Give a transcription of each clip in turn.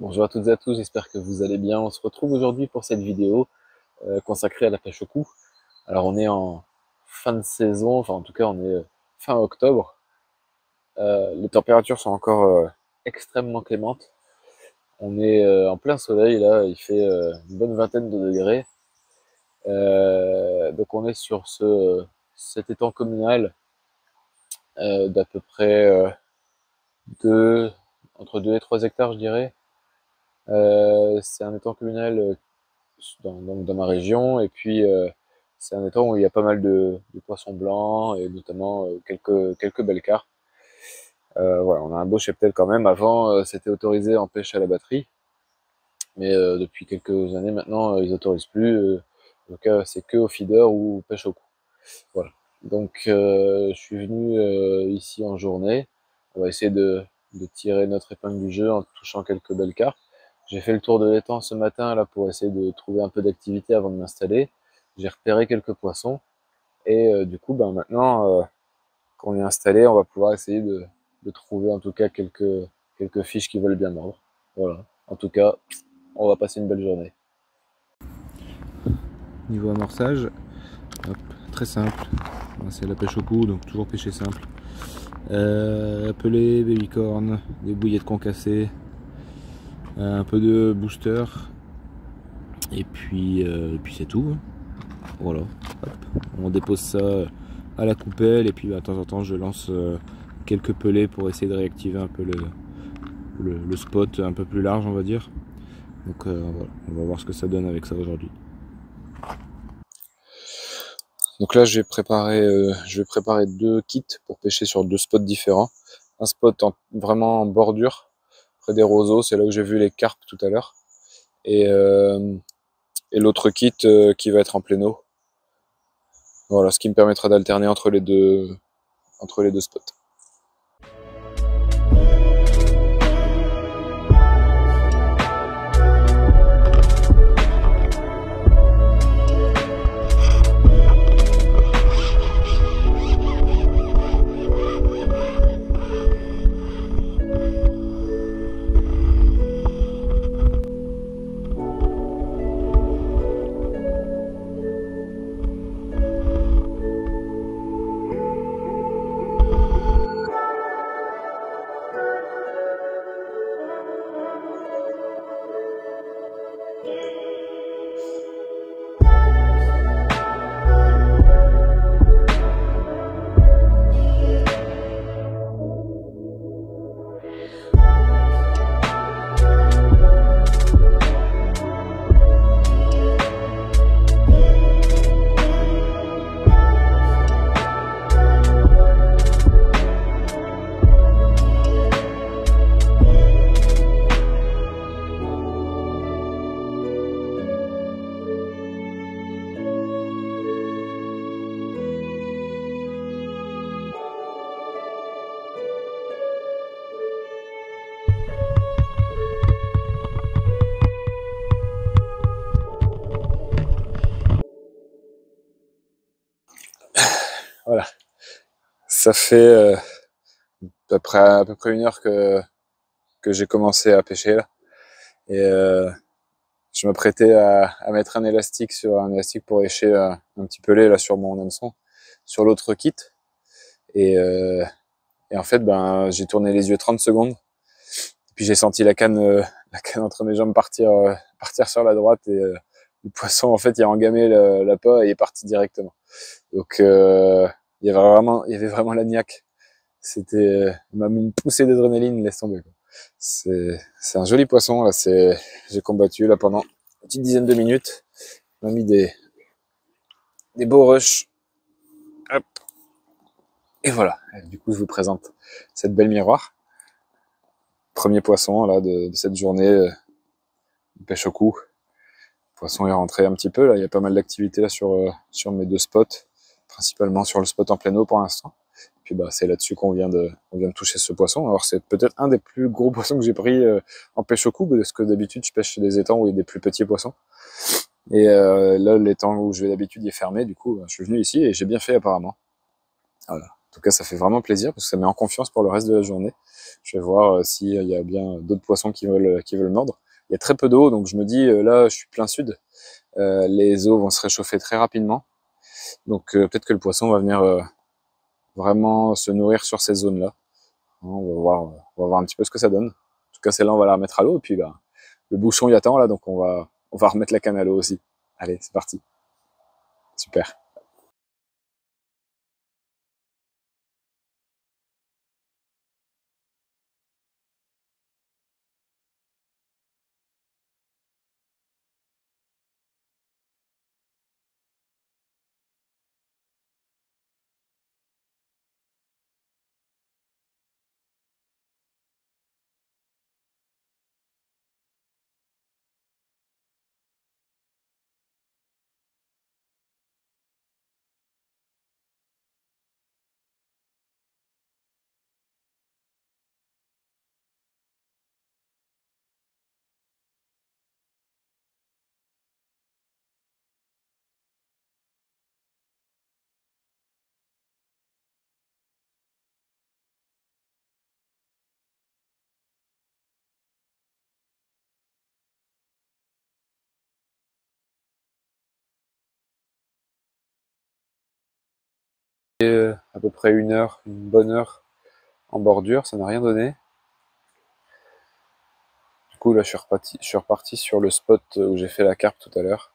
Bonjour à toutes et à tous, j'espère que vous allez bien. On se retrouve aujourd'hui pour cette vidéo consacrée à la pêche au cou. Alors on est en fin de saison, enfin en tout cas on est fin octobre. Les températures sont encore extrêmement clémentes. On est en plein soleil là, il fait une bonne vingtaine de degrés. Donc on est sur cet étang communal d'à peu près entre 2 et 3 hectares je dirais. C'est un étang communal dans ma région, et puis c'est un étang où il y a pas mal de poissons blancs et notamment quelques belles carpes. Voilà, on a un beau cheptel quand même. Avant, c'était autorisé en pêche à la batterie, mais depuis quelques années maintenant, ils autorisent plus. Donc c'est que au feeder ou pêche au cou. Voilà. Donc je suis venu ici en journée. On va essayer de tirer notre épingle du jeu en touchant quelques belles carpes. J'ai fait le tour de l'étang ce matin là pour essayer de trouver un peu d'activité avant de m'installer. J'ai repéré quelques poissons et du coup maintenant qu'on est installé, on va pouvoir essayer de trouver en tout cas quelques fiches qui veulent bien mordre. Voilà. En tout cas, on va passer une belle journée. Niveau amorçage, hop, très simple. C'est la pêche au cou, donc toujours pêcher simple. Pelé, babycorn, des bouillettes concassées, un peu de booster, et puis c'est tout. Voilà, hop. On dépose ça à la coupelle, et puis de temps en temps je lance quelques pelés pour essayer de réactiver un peu le spot un peu plus large, on va dire. Donc voilà, on va voir ce que ça donne avec ça aujourd'hui. Donc là, je vais préparer 2 kits pour pêcher sur 2 spots différents. Un spot vraiment en bordure, près des roseaux, c'est là où j'ai vu les carpes tout à l'heure. Et l'autre kit qui va être en plein eau. Voilà, ce qui me permettra d'alterner entre les deux spots. Voilà, ça fait à peu près 1 heure que j'ai commencé à pêcher là, et je m'apprêtais à mettre un élastique pour lécher un petit pelé là sur mon hameçon, sur l'autre kit, et en fait j'ai tourné les yeux 30 secondes, puis j'ai senti la canne entre mes jambes partir sur la droite, et le poisson en fait il a engamé l'appât et est parti directement. Donc il y avait vraiment la niaque. Il m'a mis une poussée d'adrénaline, laisse tomber, quoi. C'est un joli poisson là. J'ai combattu là pendant une petite dizaine de minutes. Il m'a mis des beaux rushs. Hop. Et voilà. Et du coup, je vous présente cette belle miroir. Premier poisson là de cette journée de pêche au cou. Le poisson est rentré un petit peu là. Il y a pas mal d'activité là sur mes 2 spots, principalement sur le spot en plein eau pour l'instant. Puis c'est là-dessus qu'on vient de toucher ce poisson. Alors c'est peut-être un des plus gros poissons que j'ai pris en pêche au cou, parce que d'habitude je pêche des étangs où il y a des plus petits poissons. Et là, l'étang où je vais d'habitude il est fermé, du coup je suis venu ici et j'ai bien fait apparemment. Voilà, tout cas, ça fait vraiment plaisir parce que ça met en confiance pour le reste de la journée. Je vais voir s'il y a bien d'autres poissons qui veulent mordre. Il y a très peu d'eau, donc je me dis, là, je suis plein sud. Les eaux vont se réchauffer très rapidement. Donc peut-être que le poisson va venir vraiment se nourrir sur ces zones-là. On va voir un petit peu ce que ça donne. En tout cas, celle-là, on va la remettre à l'eau. Et puis, bah, le bouchon y attend, là, donc on va remettre la canne à l'eau aussi. Allez, c'est parti. Super. Et, à peu près une bonne heure en bordure, ça n'a rien donné. Du coup, là, je suis reparti sur le spot où j'ai fait la carpe tout à l'heure.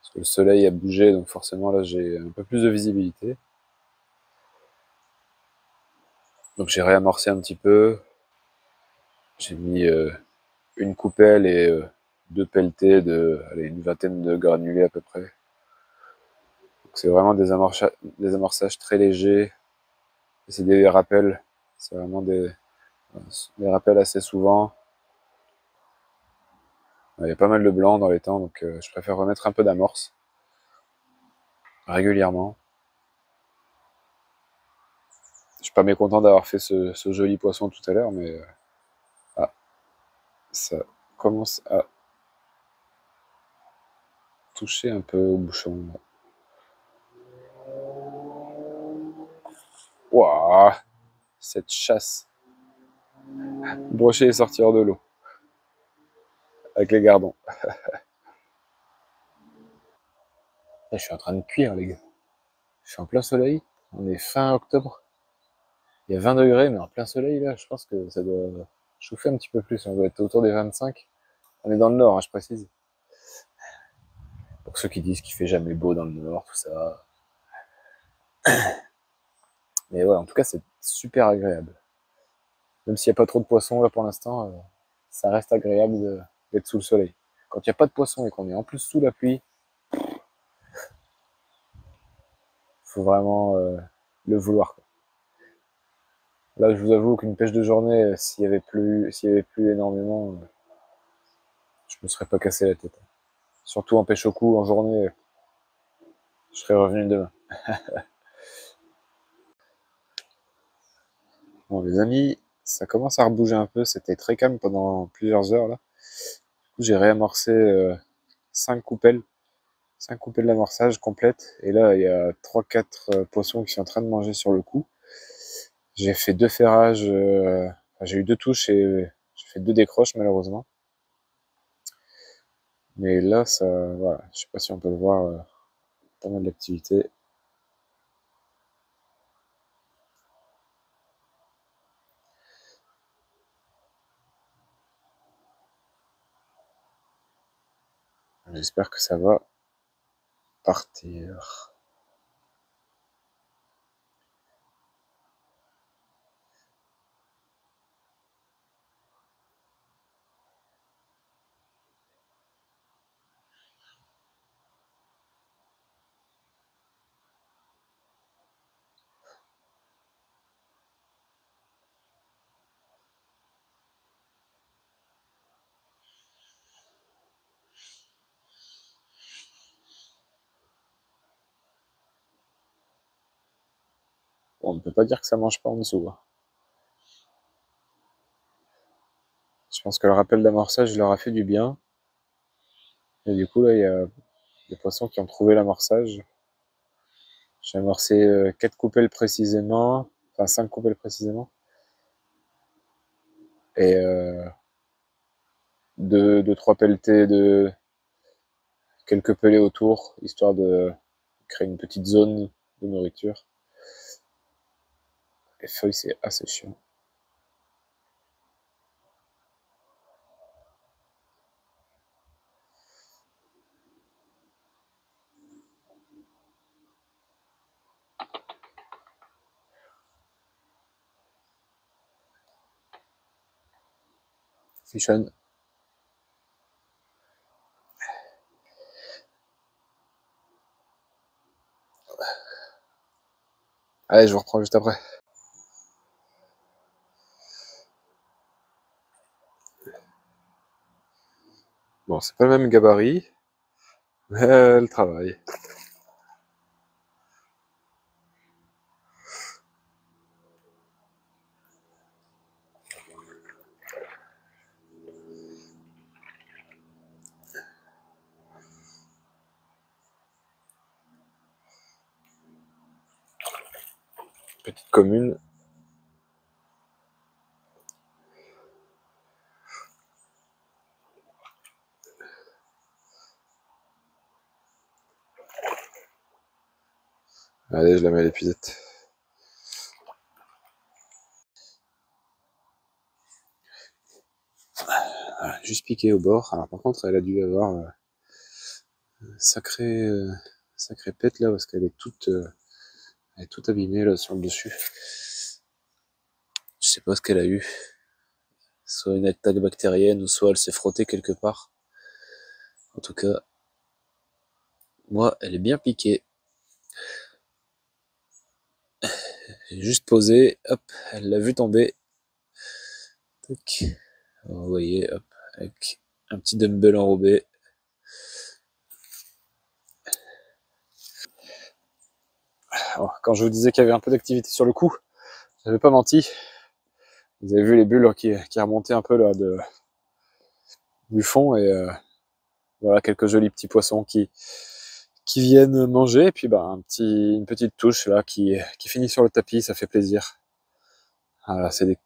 Parce que le soleil a bougé, donc forcément, là, j'ai un peu plus de visibilité. Donc, j'ai réamorcé un petit peu. J'ai mis une coupelle et deux pelletées de, allez, une vingtaine de granulés à peu près. C'est vraiment des amorçages très légers. C'est des rappels. C'est vraiment des rappels assez souvent. Il y a pas mal de blanc dans les temps, donc je préfère remettre un peu d'amorce régulièrement. Je suis pas mécontent d'avoir fait ce joli poisson tout à l'heure, mais ah, ça commence à toucher un peu au bouchon. Waouh, cette chasse. Brocher et sortir de l'eau avec les gardons. Je suis en train de cuire, les gars. Je suis en plein soleil. On est fin octobre. Il y a 20 degrés, mais en plein soleil, là, je pense que ça doit chauffer un petit peu plus. On doit être autour des 25. On est dans le nord, hein, je précise. Pour ceux qui disent qu'il fait jamais beau dans le nord, tout ça. Mais ouais, en tout cas, c'est super agréable. Même s'il n'y a pas trop de poissons, là, pour l'instant, ça reste agréable d'être sous le soleil. Quand il n'y a pas de poissons et qu'on est en plus sous la pluie, faut vraiment le vouloir, quoi. Là, je vous avoue qu'une pêche de journée, s'il y avait plu énormément, je me serais pas cassé la tête. Surtout en pêche au cou, en journée, je serais revenu demain. Bon, les amis, ça commence à rebouger un peu. C'était très calme pendant plusieurs heures, là. Du coup, j'ai réamorcé 5 coupelles. 5 coupelles d'amorçage complètes. Et là, il y a 3-4 poissons qui sont en train de manger sur le coup. J'ai fait 2 ferrages. Enfin, j'ai eu 2 touches et j'ai fait 2 décroches, malheureusement. Mais là, ça, voilà, je sais pas si on peut le voir, pas mal d'activité. J'espère que ça va partir. Bon, on ne peut pas dire que ça mange pas en dessous, hein. Je pense que le rappel d'amorçage leur a fait du bien. Et du coup, là, il y a des poissons qui ont trouvé l'amorçage. J'ai amorcé 4 coupelles précisément. enfin 5 coupelles précisément, et 2-3 pelletés de quelques pelés autour, histoire de créer une petite zone de nourriture. Les feuilles, c'est assez chiant. Fichonne. Allez, je vous reprends juste après. Bon, c'est pas le même gabarit, mais elle travaille. Petite commune. Allez, je la mets à l'épuisette. Voilà, juste piqué au bord. Alors par contre, elle a dû avoir sacré sacrée pète là, parce qu'elle est elle est toute abîmée là sur le dessus. Je sais pas ce qu'elle a eu. Soit une attaque bactérienne, ou soit elle s'est frottée quelque part. En tout cas, moi, elle est bien piquée. J'ai juste posé, hop, elle l'a vu tomber. Tac. Vous voyez, hop, avec un petit dumbbell enrobé. Alors, quand je vous disais qu'il y avait un peu d'activité sur le coup, j'avais pas menti. Vous avez vu les bulles qui remontaient un peu là du fond, et voilà, quelques jolis petits poissons qui viennent manger, et puis bah, une petite touche là qui finit sur le tapis, ça fait plaisir. Voilà, c'est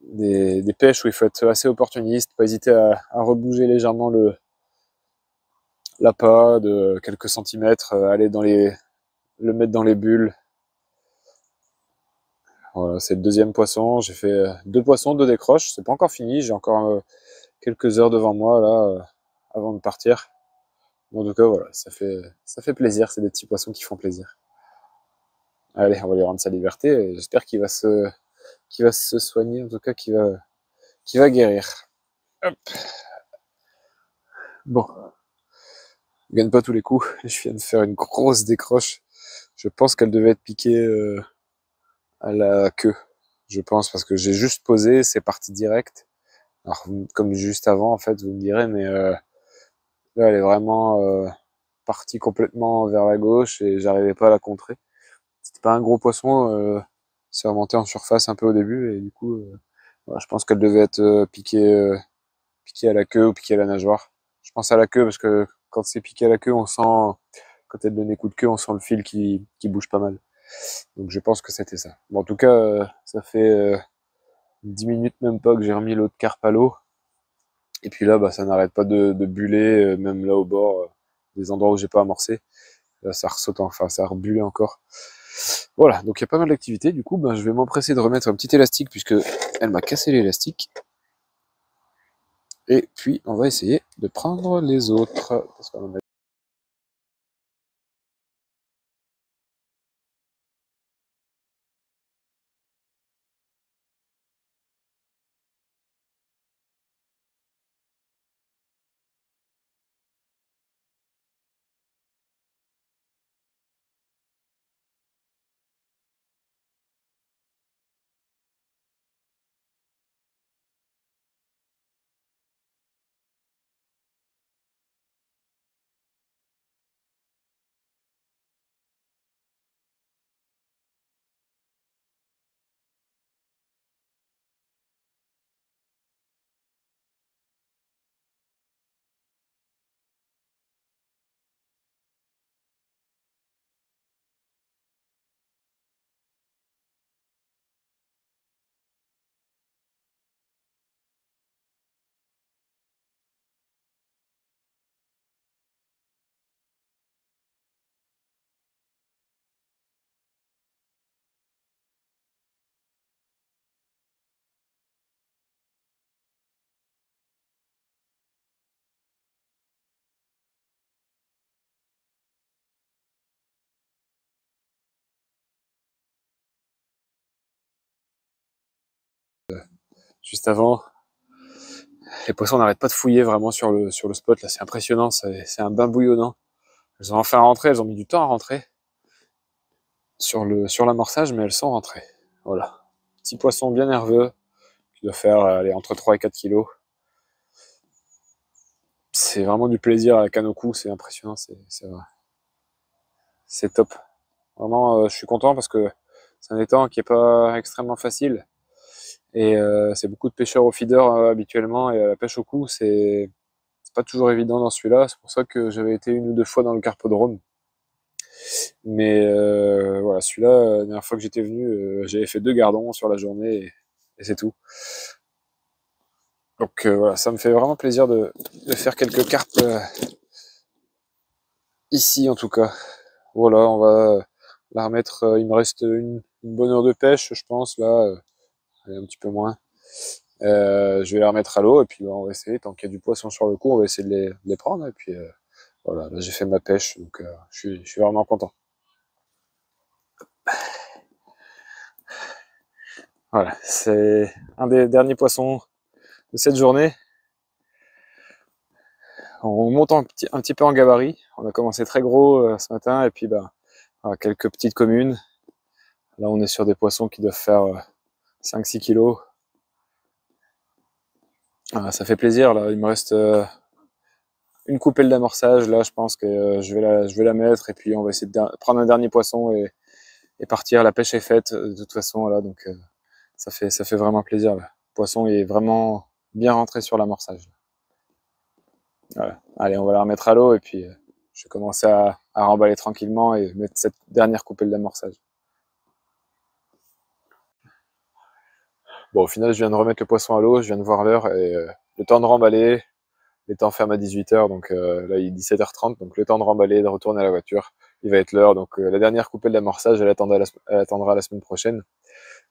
des pêches où il faut être assez opportuniste, pas hésiter à rebouger légèrement l'appât de quelques centimètres, aller le mettre dans les bulles. Voilà, c'est le deuxième poisson. J'ai fait 2 poissons, 2 décroches. C'est pas encore fini. J'ai encore quelques heures devant moi là, avant de partir. Bon, en tout cas, voilà, ça fait plaisir. C'est des petits poissons qui font plaisir. Allez, on va lui rendre sa liberté. J'espère qu'il va se soigner, en tout cas, qu'il va guérir. Hop. Bon, je gagne pas tous les coups. Je viens de faire une grosse décroche. Je pense qu'elle devait être piquée à la queue. Je pense, parce que j'ai juste posé, c'est parti direct. Alors, comme juste avant, en fait, vous me direz, mais là, elle est vraiment partie complètement vers la gauche et j'arrivais pas à la contrer. C'était pas un gros poisson, c'est remonté en surface un peu au début, et du coup, voilà, je pense qu'elle devait être piquée à la queue ou piquée à la nageoire. Je pense à la queue parce que quand c'est piqué à la queue, quand elle donne des coups de queue, on sent le fil qui bouge pas mal. Donc je pense que c'était ça. Bon, en tout cas, ça fait 10 minutes même pas que j'ai remis l'autre carpe à l'eau. Et puis là, bah, ça n'arrête pas de buller, même là au bord, des endroits où j'ai pas amorcé. Là, ça ressaute, enfin, ça a rebulé encore. Voilà, donc il y a pas mal d'activités. Du coup, ben, je vais m'empresser de remettre un petit élastique, puisque elle m'a cassé l'élastique. Et puis, on va essayer de prendre les autres. Parce qu'on en a juste avant. Les poissons n'arrêtent pas de fouiller vraiment sur le spot, là, c'est impressionnant, c'est un bain bouillonnant. Elles ont enfin rentré, elles ont mis du temps à rentrer sur l'amorçage, mais elles sont rentrées. Voilà. Petit poisson bien nerveux, qui doit faire entre 3 et 4 kilos. C'est vraiment du plaisir à la canne au cou, c'est impressionnant, c'est top. Vraiment, je suis content parce que c'est un étang qui est pas extrêmement facile. Et c'est beaucoup de pêcheurs au feeder habituellement, et à la pêche au cou, c'est pas toujours évident dans celui-là. C'est pour ça que j'avais été 1 ou 2 fois dans le carpodrome. Mais voilà, celui-là, la dernière fois que j'étais venu, j'avais fait 2 gardons sur la journée et c'est tout. Donc voilà, ça me fait vraiment plaisir de faire quelques carpes ici en tout cas. Voilà, on va la remettre. Il me reste une bonne heure de pêche, je pense, là, un petit peu moins. Je vais la remettre à l'eau et puis on va essayer, tant qu'il y a du poisson sur le coup, on va essayer de les prendre. Et puis voilà, là j'ai fait ma pêche, donc je suis vraiment content. Voilà, c'est un des derniers poissons de cette journée. On monte un petit peu en gabarit. On a commencé très gros ce matin, et puis quelques petites communes. Là on est sur des poissons qui doivent faire 5-6 kilos. Ça fait plaisir, là il me reste une coupelle d'amorçage. Là je pense que je vais la mettre, et puis on va essayer de prendre un dernier poisson et partir. La pêche est faite de toute façon, là, donc ça fait vraiment plaisir. Là. Le poisson est vraiment bien rentré sur l'amorçage. Voilà. Allez, on va la remettre à l'eau, et puis je vais commencer à remballer tranquillement et mettre cette dernière coupelle d'amorçage. Bon, au final, je viens de remettre le poisson à l'eau, je viens de voir l'heure, et le temps de remballer, les temps ferment à 18 h, donc là il est 17 h 30, donc le temps de remballer, de retourner à la voiture, il va être l'heure. Donc la dernière coupelle d'amorçage, elle attendra la semaine prochaine.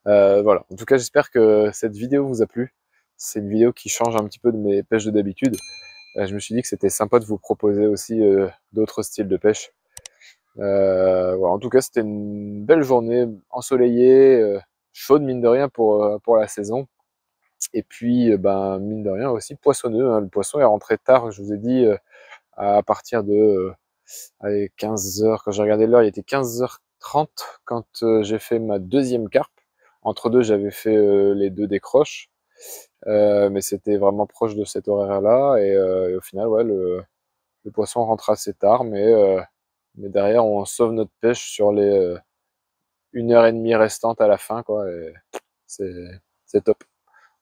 Voilà, en tout cas j'espère que cette vidéo vous a plu. C'est une vidéo qui change un petit peu de mes pêches de d'habitude. Je me suis dit que c'était sympa de vous proposer aussi d'autres styles de pêche. Voilà, en tout cas c'était une belle journée ensoleillée, chaude mine de rien pour la saison. Et puis mine de rien aussi poissonneux, hein. Le poisson est rentré tard, je vous ai dit, à partir de 15 h. Quand j'ai regardé l'heure, il était 15 h 30 quand j'ai fait ma deuxième carpe. Entre deux, j'avais fait les 2 décroches, mais c'était vraiment proche de cet horaire-là, et au final, ouais, le poisson rentre assez tard, mais derrière, on sauve notre pêche sur les 1 h 30 restantes à la fin, quoi, et c'est top.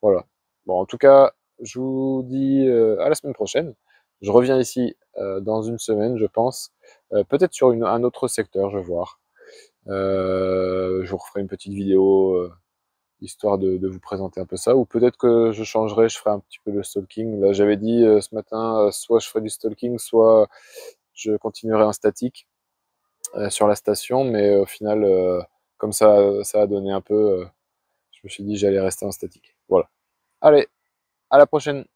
Voilà. Bon, en tout cas, je vous dis à la semaine prochaine. Je reviens ici dans une semaine, je pense. Peut-être sur un autre secteur, je vais voir. Je vous referai une petite vidéo histoire de vous présenter un peu ça. Ou peut-être que je changerai, je ferai un petit peu de stalking. Là, j'avais dit ce matin, soit je ferai du stalking, soit je continuerai en statique sur la station. Mais au final, comme ça a donné un peu, je me suis dit j'allais rester en statique. Voilà. Allez, à la prochaine!